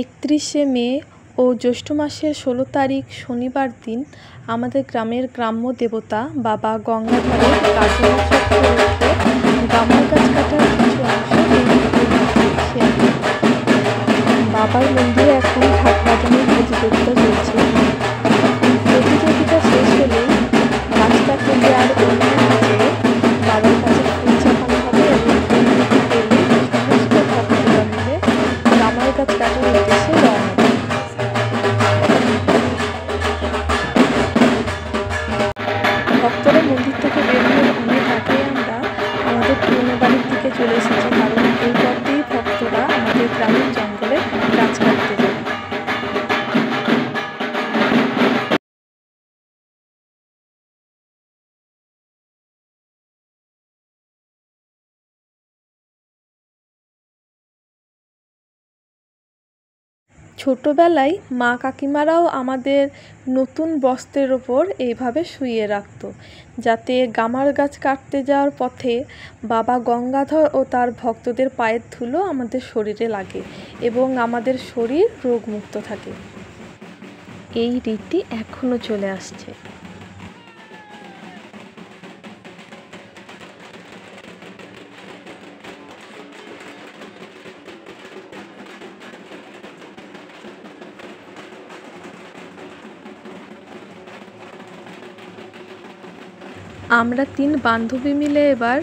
31শে মে ও জ্যৈষ্ঠ মাসের ১৬ তারিখ শনিবার দিন আমাদের গ্রামের গ্রাম্য দেবতা বাবা গঙ্গাধরের কাজল উপলক্ষে গামার গাছ কাটার কিছু অংশ বাবার মন্দিরে এখন ঢাক বাজানোর প্রতিযোগিতা চলছে। প্রতিযোগিতা শেষ হলেই গাছ কাটতে দেওয়ার বাবার কাছে ফুল চাপানো হবে এবং সমস্ত ভক্তরা মিলে গামার গাছ কাটার উদ্দেশ্যে রওনা দেবে। ভক্তরা মন্দির থেকে বেরিয়ে অনেক আগে আমরা আমাদের পুরনো বাড়ির দিকে চলে এসেছি, কারণ এই পথ দিয়েই ভক্তরা আমাদের গ্রামের জঙ্গলে গাছ কাটতে যায়। ছোটোবেলায় মা কাকিমারাও আমাদের নতুন বস্ত্রের ওপর এইভাবে শুইয়ে রাখত, যাতে গামার গাছ কাটতে যাওয়ার পথে বাবা গঙ্গাধর ও তার ভক্তদের পায়ের ধুলো আমাদের শরীরে লাগে এবং আমাদের শরীর রোগমুক্ত থাকে। এই রীতি এখনও চলে আসছে। আমরা 3 বান্ধবী মিলে এবার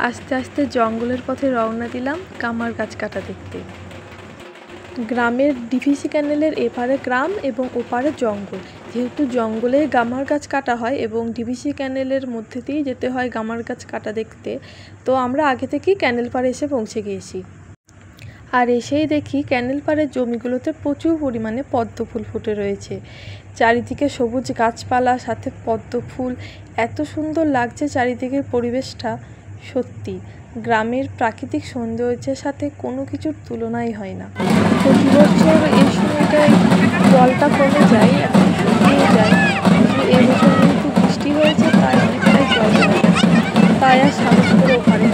আস্তে আস্তে জঙ্গলের পথে রওনা দিলাম গামার গাছ কাটা দেখতে। গ্রামের ডিভিসি ক্যানেলের এপারে গ্রাম এবং ওপারে জঙ্গল, যেহেতু জঙ্গলে গামার গাছ কাটা হয় এবং ডিভিসি ক্যানেলের মধ্যে দিয়েই যেতে হয় গামার গাছ কাটা দেখতে, তো আমরা আগে থেকেই ক্যানেল পাড়ে এসে পৌঁছে গিয়েছি। আর এসেই দেখি ক্যানেল পাড়ের জমিগুলোতে প্রচুর পরিমাণে পদ্ম ফুল ফুটে রয়েছে। চারিদিকে সবুজ গাছপালা, সাথে পদ্ম ফুল, এত সুন্দর লাগছে চারিদিকের পরিবেশটা। সত্যি গ্রামের প্রাকৃতিক সৌন্দর্যের সাথে কোনো কিছুর তুলনাই হয় না। প্রতি বছর এই সময়টায় জলটা কমে যায়, এখন শুকিয়ে যায়, কিন্তু এবছর যেহেতু বৃষ্টি হয়েছে তাই অনেকটাই জল কমে গেছে, তাই আর সাহস করে ওখানে